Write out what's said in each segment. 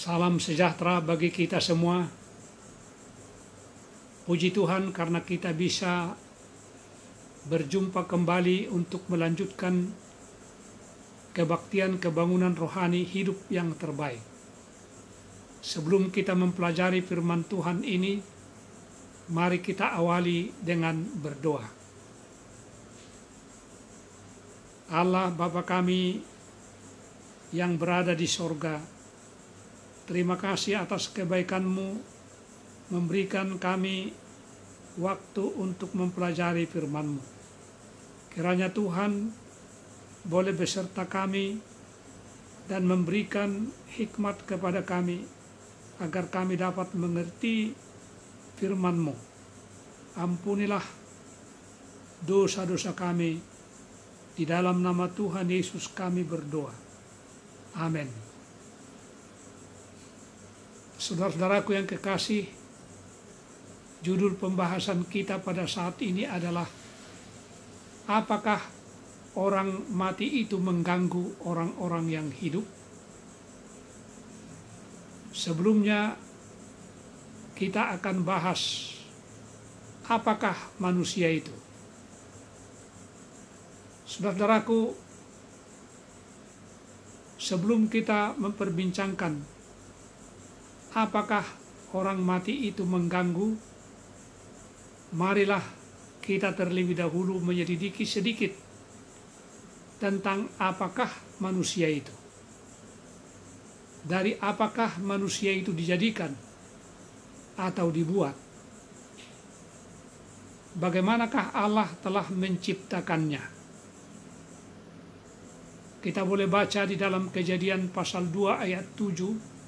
Salam sejahtera bagi kita semua. Puji Tuhan karena kita bisa berjumpa kembali untuk melanjutkan kebaktian kebangunan rohani hidup yang terbaik. Sebelum kita mempelajari firman Tuhan ini, mari kita awali dengan berdoa. Allah Bapa kami yang berada di sorga, terima kasih atas kebaikan-Mu memberikan kami waktu untuk mempelajari firman-Mu. Kiranya Tuhan boleh beserta kami dan memberikan hikmat kepada kami agar kami dapat mengerti firman-Mu. Ampunilah dosa-dosa kami. Di dalam nama Tuhan Yesus kami berdoa. Amin. Saudara-saudaraku yang kekasih, judul pembahasan kita pada saat ini adalah apakah orang mati itu mengganggu orang-orang yang hidup? Sebelumnya kita akan bahas apakah manusia itu. Saudara-saudaraku, sebelum kita memperbincangkan apakah orang mati itu mengganggu, marilah kita terlebih dahulu menyelidiki sedikit tentang apakah manusia itu. Dari apakah manusia itu dijadikan atau dibuat? Bagaimanakah Allah telah menciptakannya? Kita boleh baca di dalam Kejadian pasal 2 ayat 7.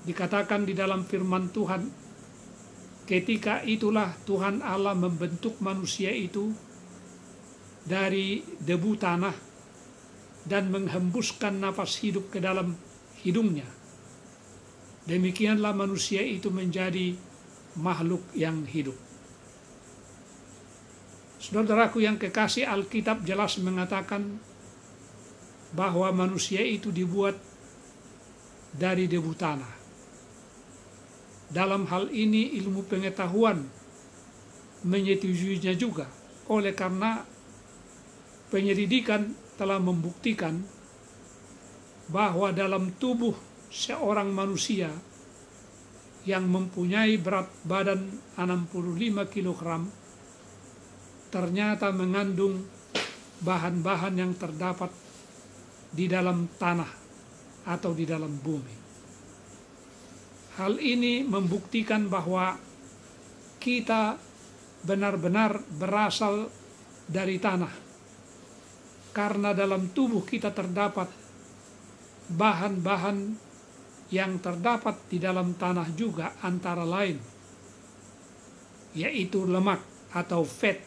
Dikatakan di dalam firman Tuhan, ketika itulah Tuhan Allah membentuk manusia itu dari debu tanah dan menghembuskan nafas hidup ke dalam hidungnya. Demikianlah manusia itu menjadi makhluk yang hidup. Saudara-saudaraku yang kekasih, Alkitab jelas mengatakan bahwa manusia itu dibuat dari debu tanah. Dalam hal ini ilmu pengetahuan menyetujuinya juga, oleh karena penyelidikan telah membuktikan bahwa dalam tubuh seorang manusia yang mempunyai berat badan 65 kg ternyata mengandung bahan-bahan yang terdapat di dalam tanah atau di dalam bumi. Hal ini membuktikan bahwa kita benar-benar berasal dari tanah, karena dalam tubuh kita terdapat bahan-bahan yang terdapat di dalam tanah juga, antara lain yaitu lemak atau fat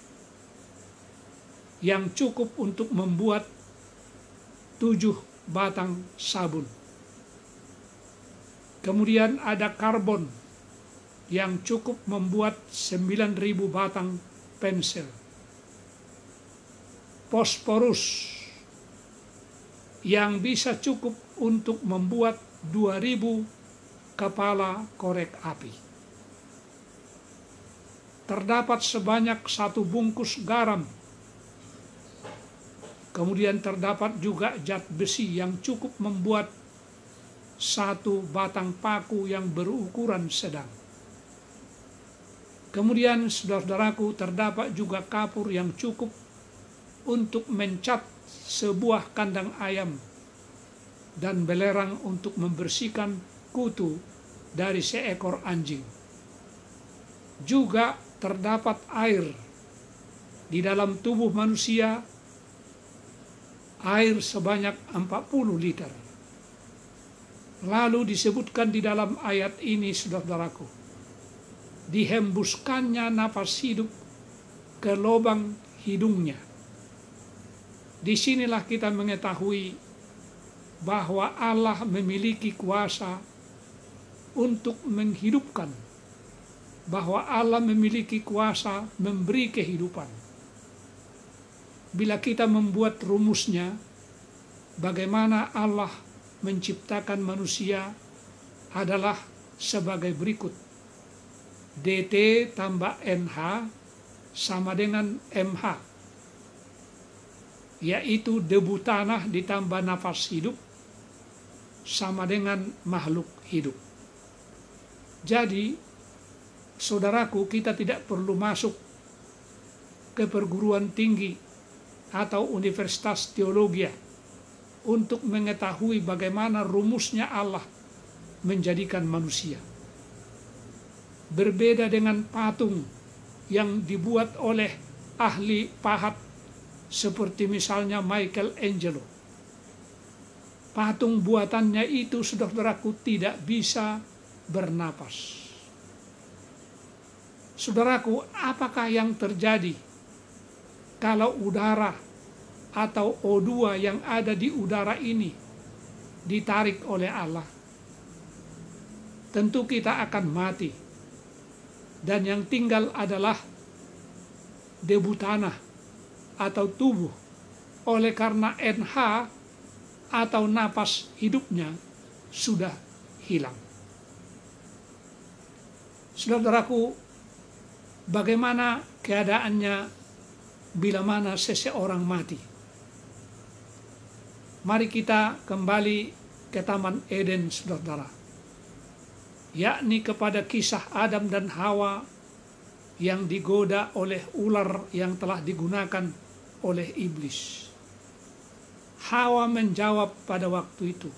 yang cukup untuk membuat 7 batang sabun. Kemudian ada karbon yang cukup membuat 9.000 batang pensil. Fosforus yang bisa cukup untuk membuat 2.000 kepala korek api. Terdapat sebanyak 1 bungkus garam. Kemudian terdapat juga zat besi yang cukup membuat 1 batang paku yang berukuran sedang. Kemudian saudara-saudaraku, terdapat juga kapur yang cukup untuk mencat sebuah kandang ayam dan belerang untuk membersihkan kutu dari seekor anjing. Juga terdapat air di dalam tubuh manusia, air sebanyak 40 liter. Lalu disebutkan di dalam ayat ini, saudara-saudaraku, dihembuskannya nafas hidup ke lubang hidungnya. Disinilah kita mengetahui bahwa Allah memiliki kuasa untuk menghidupkan, bahwa Allah memiliki kuasa memberi kehidupan. Bila kita membuat rumusnya, bagaimana Allah menciptakan manusia adalah sebagai berikut. DT tambah NH sama dengan MH, yaitu debu tanah ditambah nafas hidup sama dengan makhluk hidup. Jadi, saudaraku, kita tidak perlu masuk ke perguruan tinggi atau universitas teologi untuk mengetahui bagaimana rumusnya Allah menjadikan manusia. Berbeda dengan patung yang dibuat oleh ahli pahat seperti misalnya Michelangelo. Patung buatannya itu, saudaraku, tidak bisa bernapas. Saudaraku, apakah yang terjadi kalau udara atau O2 yang ada di udara ini ditarik oleh Allah? Tentu kita akan mati, dan yang tinggal adalah debu tanah atau tubuh, oleh karena NH atau napas hidupnya sudah hilang. Saudaraku, bagaimana keadaannya bila mana seseorang mati? Mari kita kembali ke Taman Eden, saudara, yakni kepada kisah Adam dan Hawa yang digoda oleh ular yang telah digunakan oleh iblis. Hawa menjawab pada waktu itu,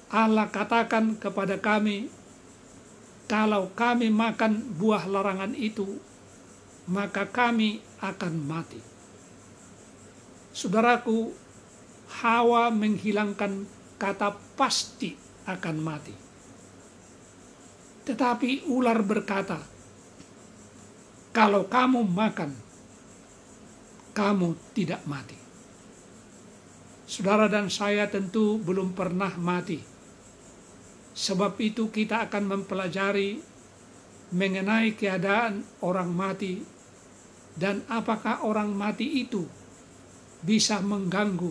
Allah katakan kepada kami, kalau kami makan buah larangan itu, maka kami akan mati. Saudaraku, Hawa menghilangkan kata pasti akan mati. Tetapi ular berkata, kalau kamu makan, kamu tidak mati. Saudara dan saya tentu belum pernah mati. Sebab itu kita akan mempelajari mengenai keadaan orang mati dan apakah orang mati itu bisa mengganggu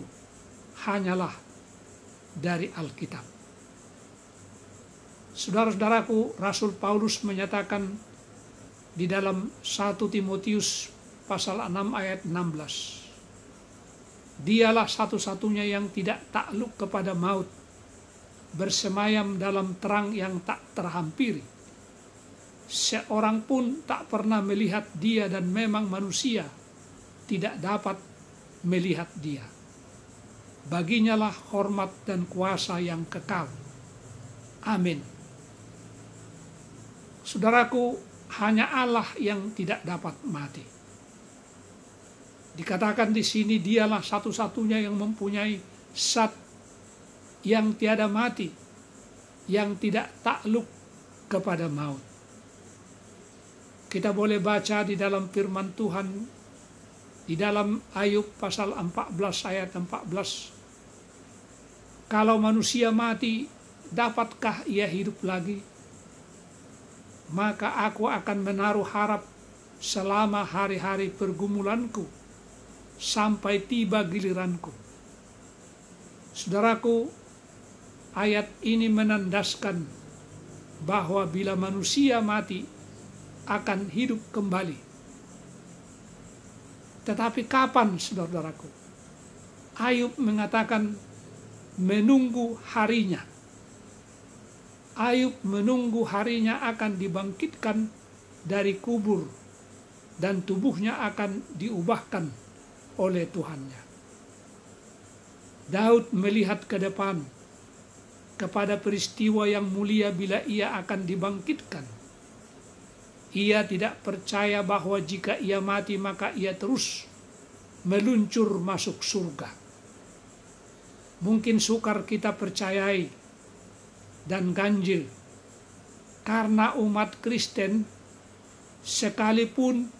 hanyalah dari Alkitab. Saudara-saudaraku, Rasul Paulus menyatakan di dalam 1 Timotius pasal 6 ayat 16, Dialah satu-satunya yang tidak takluk kepada maut, bersemayam dalam terang yang tak terhampiri. Seorang pun tak pernah melihat dia dan memang manusia tidak dapat melihat dia. Baginya lah hormat dan kuasa yang kekal. Amin. Saudaraku, hanya Allah yang tidak dapat mati. Dikatakan di sini dialah satu-satunya yang mempunyai zat yang tiada mati, yang tidak takluk kepada maut. Kita boleh baca di dalam firman Tuhan, di dalam Ayub pasal 14 ayat 14. Kalau manusia mati, dapatkah ia hidup lagi? Maka aku akan menaruh harap selama hari-hari pergumulanku, sampai tiba giliranku. Saudaraku, ayat ini menandaskan bahwa bila manusia mati akan hidup kembali. Tetapi kapan, saudaraku? Ayub mengatakan menunggu harinya. Ayub menunggu harinya akan dibangkitkan dari kubur dan tubuhnya akan diubahkan oleh Tuhannya. Daud melihat ke depan kepada peristiwa yang mulia bila ia akan dibangkitkan. Ia tidak percaya bahwa jika ia mati maka ia terus meluncur masuk surga. Mungkin sukar kita percayai dan ganjil karena umat Kristen sekalipun,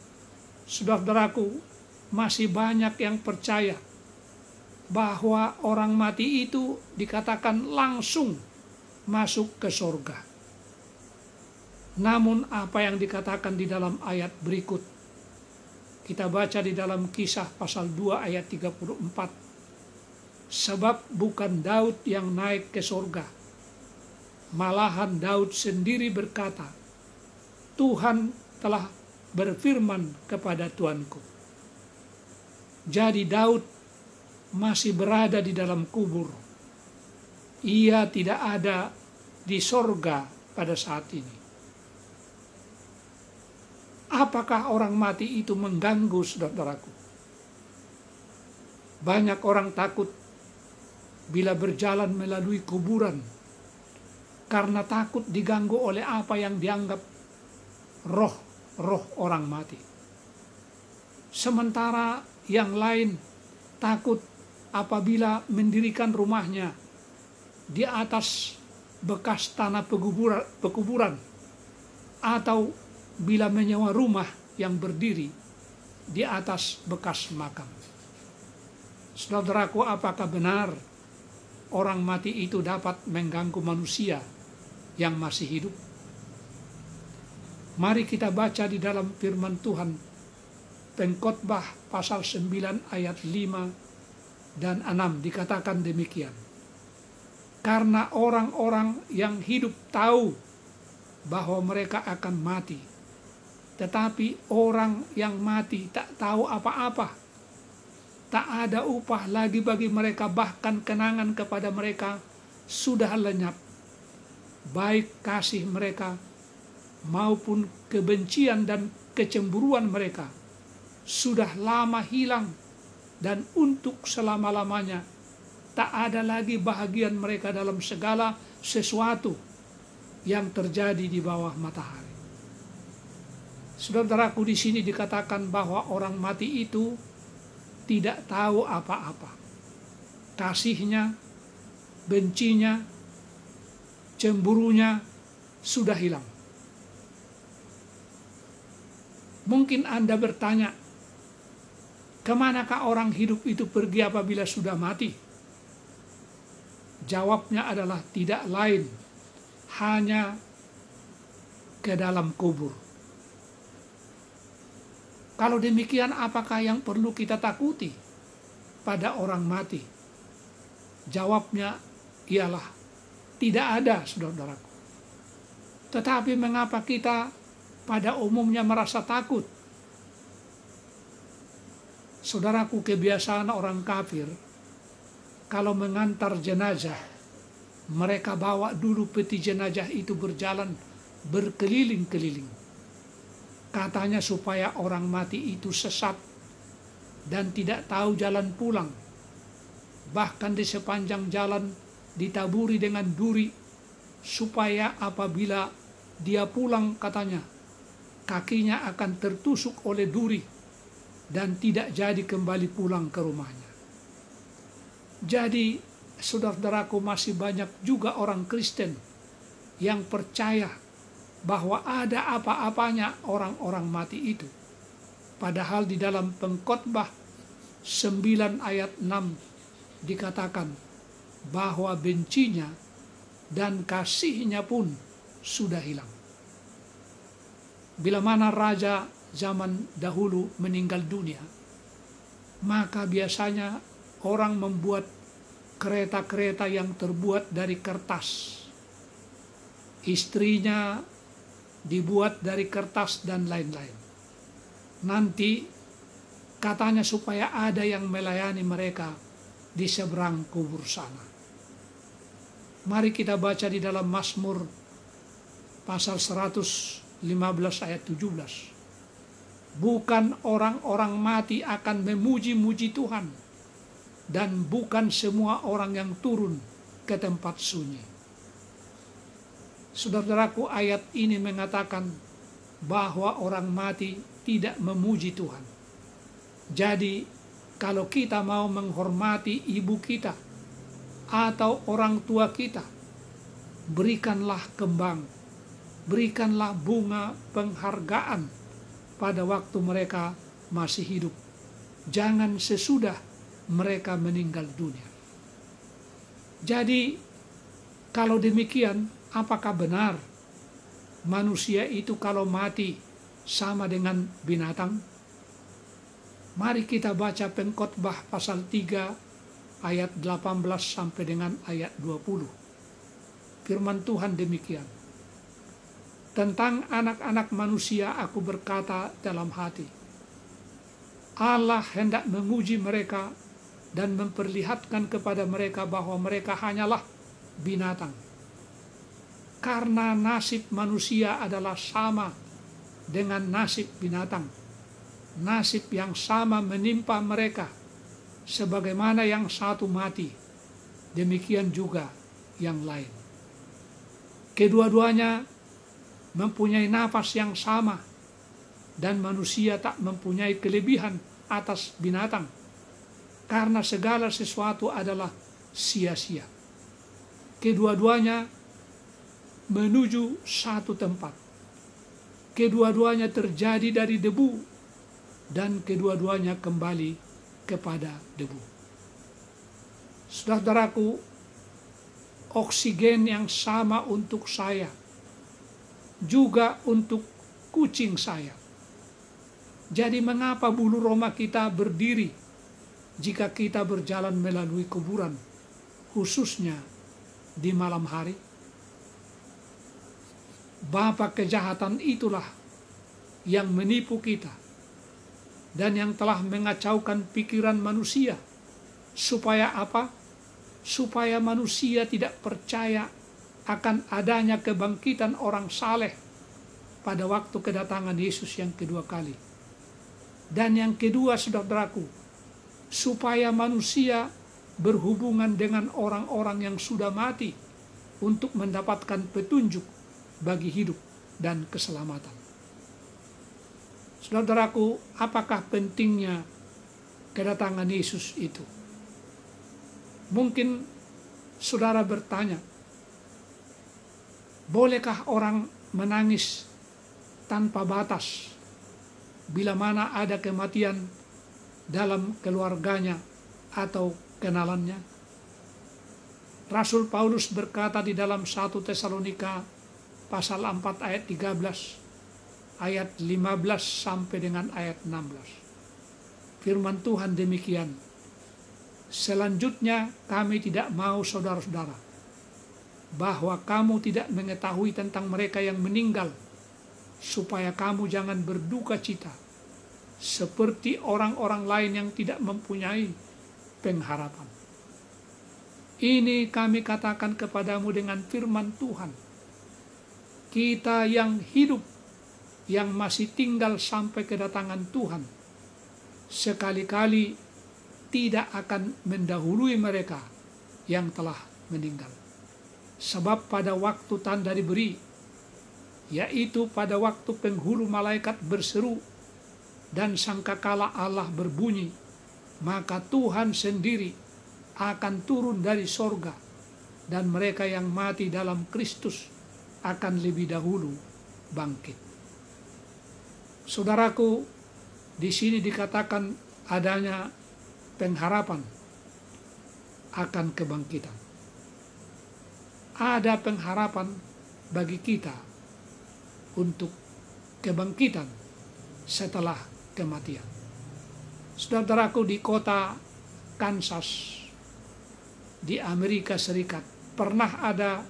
saudaraku, masih banyak yang percaya bahwa orang mati itu dikatakan langsung masuk ke surga. Namun apa yang dikatakan di dalam ayat berikut, kita baca di dalam Kisah pasal 2 ayat 34. Sebab bukan Daud yang naik ke sorga, malahan Daud sendiri berkata, Tuhan telah berfirman kepada Tuanku. Jadi Daud masih berada di dalam kubur. Ia tidak ada di sorga pada saat ini. Apakah orang mati itu mengganggu, saudaraku? Banyak orang takut bila berjalan melalui kuburan karena takut diganggu oleh apa yang dianggap roh orang mati. Sementara yang lain takut apabila mendirikan rumahnya di atas bekas tanah pekuburan atau bila menyewa rumah yang berdiri di atas bekas makam. Saudaraku, apakah benar orang mati itu dapat mengganggu manusia yang masih hidup? Mari kita baca di dalam firman Tuhan, Pengkhotbah pasal 9 ayat 5 dan 6 dikatakan demikian. Karena orang-orang yang hidup tahu bahwa mereka akan mati, tetapi orang yang mati tak tahu apa-apa. Tak ada upah lagi bagi mereka, bahkan kenangan kepada mereka sudah lenyap. Baik kasih mereka maupun kebencian dan kecemburuan mereka sudah lama hilang, dan untuk selama-lamanya tak ada lagi bahagian mereka dalam segala sesuatu yang terjadi di bawah matahari. Saudaraku, di sini dikatakan bahwa orang mati itu tidak tahu apa-apa. Kasihnya, bencinya, cemburunya sudah hilang. Mungkin Anda bertanya, kemanakah orang hidup itu pergi apabila sudah mati? Jawabnya adalah tidak lain, hanya ke dalam kubur. Kalau demikian, apakah yang perlu kita takuti pada orang mati? Jawabnya ialah tidak ada, saudaraku. Tetapi mengapa kita pada umumnya merasa takut? Saudaraku, kebiasaan orang kafir kalau mengantar jenazah, mereka bawa dulu peti jenazah itu berjalan berkeliling-keliling. Katanya supaya orang mati itu sesat dan tidak tahu jalan pulang. Bahkan di sepanjang jalan ditaburi dengan duri, supaya apabila dia pulang, katanya, kakinya akan tertusuk oleh duri dan tidak jadi kembali pulang ke rumahnya. Jadi, saudara-saudaraku, masih banyak juga orang Kristen yang percaya bahwa ada apa-apanya orang-orang mati itu. Padahal di dalam Pengkhotbah 9 ayat 6 dikatakan bahwa bencinya dan kasihnya pun sudah hilang. Bila mana raja zaman dahulu meninggal dunia, maka biasanya orang membuat kereta-kereta yang terbuat dari kertas. Istrinya dibuat dari kertas dan lain-lain. Nanti katanya supaya ada yang melayani mereka di seberang kubur sana. Mari kita baca di dalam Mazmur pasal 115 ayat 17. Bukan orang-orang mati akan memuji-muji Tuhan, dan bukan semua orang yang turun ke tempat sunyi. Saudaraku, ayat ini mengatakan bahwa orang mati tidak memuji Tuhan. Jadi, kalau kita mau menghormati ibu kita atau orang tua kita, berikanlah kembang, berikanlah bunga penghargaan pada waktu mereka masih hidup. Jangan sesudah mereka meninggal dunia. Jadi, kalau demikian, apakah benar manusia itu kalau mati sama dengan binatang? Mari kita baca Pengkhotbah pasal 3 ayat 18 sampai dengan ayat 20. Firman Tuhan demikian. Tentang anak-anak manusia aku berkata dalam hati, Allah hendak menguji mereka dan memperlihatkan kepada mereka bahwa mereka hanyalah binatang. Karena nasib manusia adalah sama dengan nasib binatang. Nasib yang sama menimpa mereka, sebagaimana yang satu mati, demikian juga yang lain. Kedua-duanya mempunyai nafas yang sama, dan manusia tak mempunyai kelebihan atas binatang, karena segala sesuatu adalah sia-sia. Kedua-duanya menuju satu tempat. Kedua-duanya terjadi dari debu, dan kedua-duanya kembali kepada debu. Saudaraku, oksigen yang sama untuk saya, juga untuk kucing saya. Jadi mengapa bulu roma kita berdiri jika kita berjalan melalui kuburan, khususnya di malam hari? Bapa kejahatan itulah yang menipu kita dan yang telah mengacaukan pikiran manusia. Supaya apa? Supaya manusia tidak percaya akan adanya kebangkitan orang saleh pada waktu kedatangan Yesus yang kedua kali. Dan yang kedua, saudaraku, supaya manusia berhubungan dengan orang-orang yang sudah mati untuk mendapatkan petunjuk bagi hidup dan keselamatan. Saudaraku, apakah pentingnya kedatangan Yesus itu? Mungkin saudara bertanya, bolehkah orang menangis tanpa batas bila mana ada kematian dalam keluarganya atau kenalannya? Rasul Paulus berkata di dalam 1 Tesalonika pasal 4 ayat 13, ayat 15 sampai dengan ayat 16. Firman Tuhan demikian. Selanjutnya kami tidak mau saudara-saudara, bahwa kamu tidak mengetahui tentang mereka yang meninggal, supaya kamu jangan berduka cita, seperti orang-orang lain yang tidak mempunyai pengharapan. Ini kami katakan kepadamu dengan firman Tuhan. Kita yang hidup, yang masih tinggal sampai kedatangan Tuhan, sekali-kali tidak akan mendahului mereka yang telah meninggal. Sebab pada waktu tanda diberi, yaitu pada waktu penghulu malaikat berseru dan sangkakala Allah berbunyi, maka Tuhan sendiri akan turun dari sorga, dan mereka yang mati dalam Kristus akan lebih dahulu bangkit. Saudaraku, di sini dikatakan adanya pengharapan akan kebangkitan. Ada pengharapan bagi kita untuk kebangkitan setelah kematian. Saudaraku, di kota Kansas di Amerika Serikat pernah ada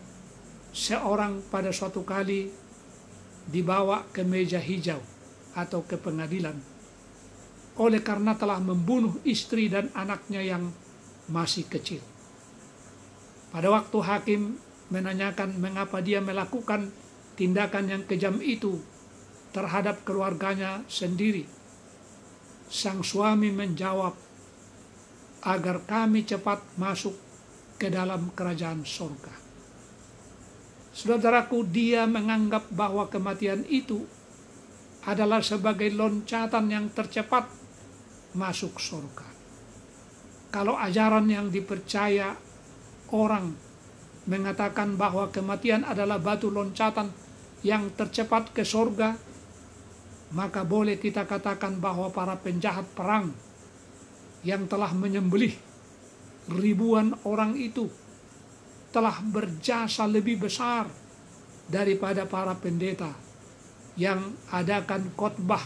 seorang pada suatu kali dibawa ke meja hijau atau ke pengadilan oleh karena telah membunuh istri dan anaknya yang masih kecil. Pada waktu hakim menanyakan mengapa dia melakukan tindakan yang kejam itu terhadap keluarganya sendiri, sang suami menjawab, agar kami cepat masuk ke dalam kerajaan surga. Saudaraku, dia menganggap bahwa kematian itu adalah sebagai loncatan yang tercepat masuk surga. Kalau ajaran yang dipercaya orang mengatakan bahwa kematian adalah batu loncatan yang tercepat ke surga, maka boleh kita katakan bahwa para penjahat perang yang telah menyembelih ribuan orang itu telah berjasa lebih besar daripada para pendeta yang adakan khotbah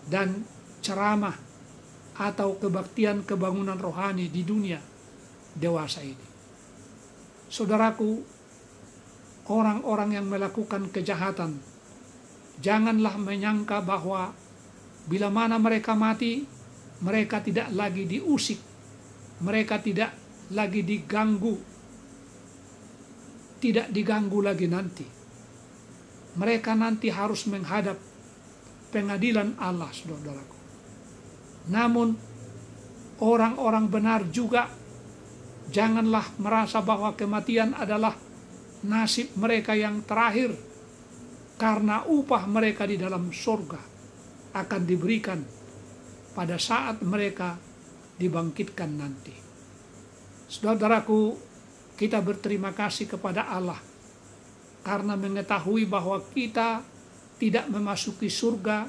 dan ceramah atau kebaktian kebangunan rohani di dunia dewasa ini. Saudaraku, orang-orang yang melakukan kejahatan, janganlah menyangka bahwa bila mana mereka mati, mereka tidak lagi diusik, mereka tidak lagi diganggu, tidak diganggu lagi nanti. Mereka nanti harus menghadap pengadilan Allah, saudaraku. Namun, orang-orang benar juga janganlah merasa bahwa kematian adalah nasib mereka yang terakhir, karena upah mereka di dalam surga akan diberikan pada saat mereka dibangkitkan nanti. Saudaraku, kita berterima kasih kepada Allah karena mengetahui bahwa kita tidak memasuki surga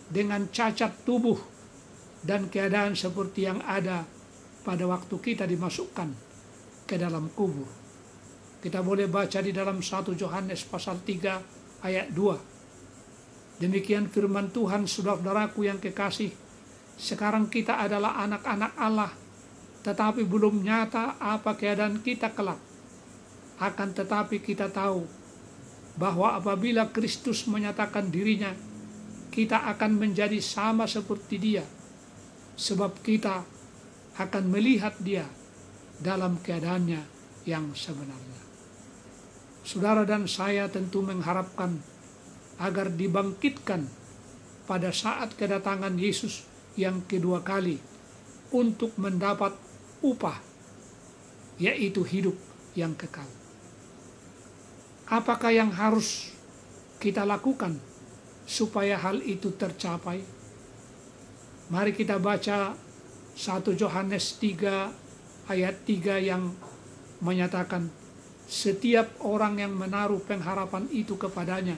dengan cacat tubuh dan keadaan seperti yang ada pada waktu kita dimasukkan ke dalam kubur. Kita boleh baca di dalam 1 Yohanes pasal 3 ayat 2. Demikian firman Tuhan, saudaraku yang kekasih. Sekarang kita adalah anak-anak Allah, tetapi belum nyata apa keadaan kita kelak. Akan tetapi kita tahu bahwa apabila Kristus menyatakan dirinya, kita akan menjadi sama seperti Dia, sebab kita akan melihat Dia dalam keadaannya yang sebenarnya. Saudara dan saya tentu mengharapkan agar dibangkitkan pada saat kedatangan Yesus yang kedua kali untuk mendapat upah, yaitu hidup yang kekal. Apakah yang harus kita lakukan supaya hal itu tercapai? Mari kita baca 1 Yohanes 3 ayat 3 yang menyatakan, setiap orang yang menaruh pengharapan itu kepadanya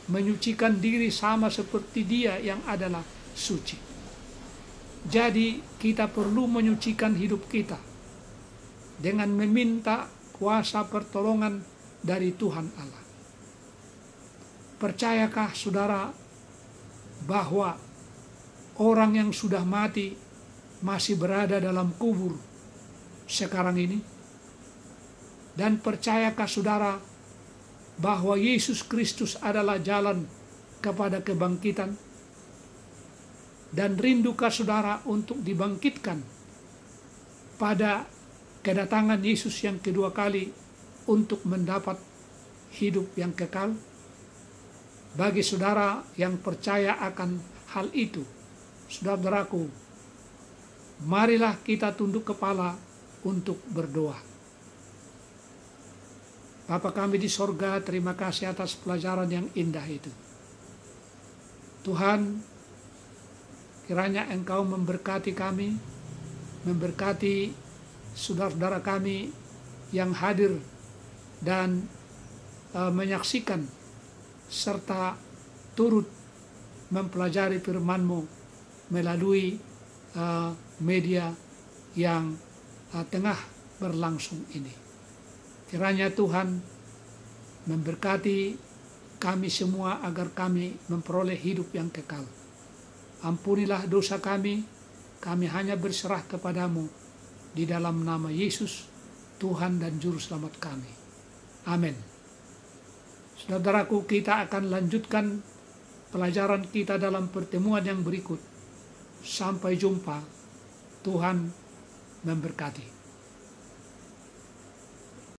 menyucikan diri sama seperti Dia yang adalah suci. Jadi kita perlu menyucikan hidup kita dengan meminta kuasa pertolongan dari Tuhan Allah. Percayakah saudara bahwa orang yang sudah mati masih berada dalam kubur sekarang ini? Dan percayakah saudara bahwa Yesus Kristus adalah jalan kepada kebangkitan? Dan rindukah saudara untuk dibangkitkan pada kedatangan Yesus yang kedua kali untuk mendapat hidup yang kekal? Bagi saudara yang percaya akan hal itu, saudaraku, marilah kita tunduk kepala untuk berdoa. Bapa kami di sorga, terima kasih atas pelajaran yang indah itu. Tuhan, kiranya Engkau memberkati kami, memberkati saudara-saudara kami yang hadir dan menyaksikan serta turut mempelajari firman-Mu melalui media yang tengah berlangsung ini. Kiranya Tuhan memberkati kami semua agar kami memperoleh hidup yang kekal. Ampunilah dosa kami hanya berserah kepadamu, di dalam nama Yesus, Tuhan dan Juru Selamat kami. Amin. Saudaraku, kita akan lanjutkan pelajaran kita dalam pertemuan yang berikut. Sampai jumpa, Tuhan memberkati.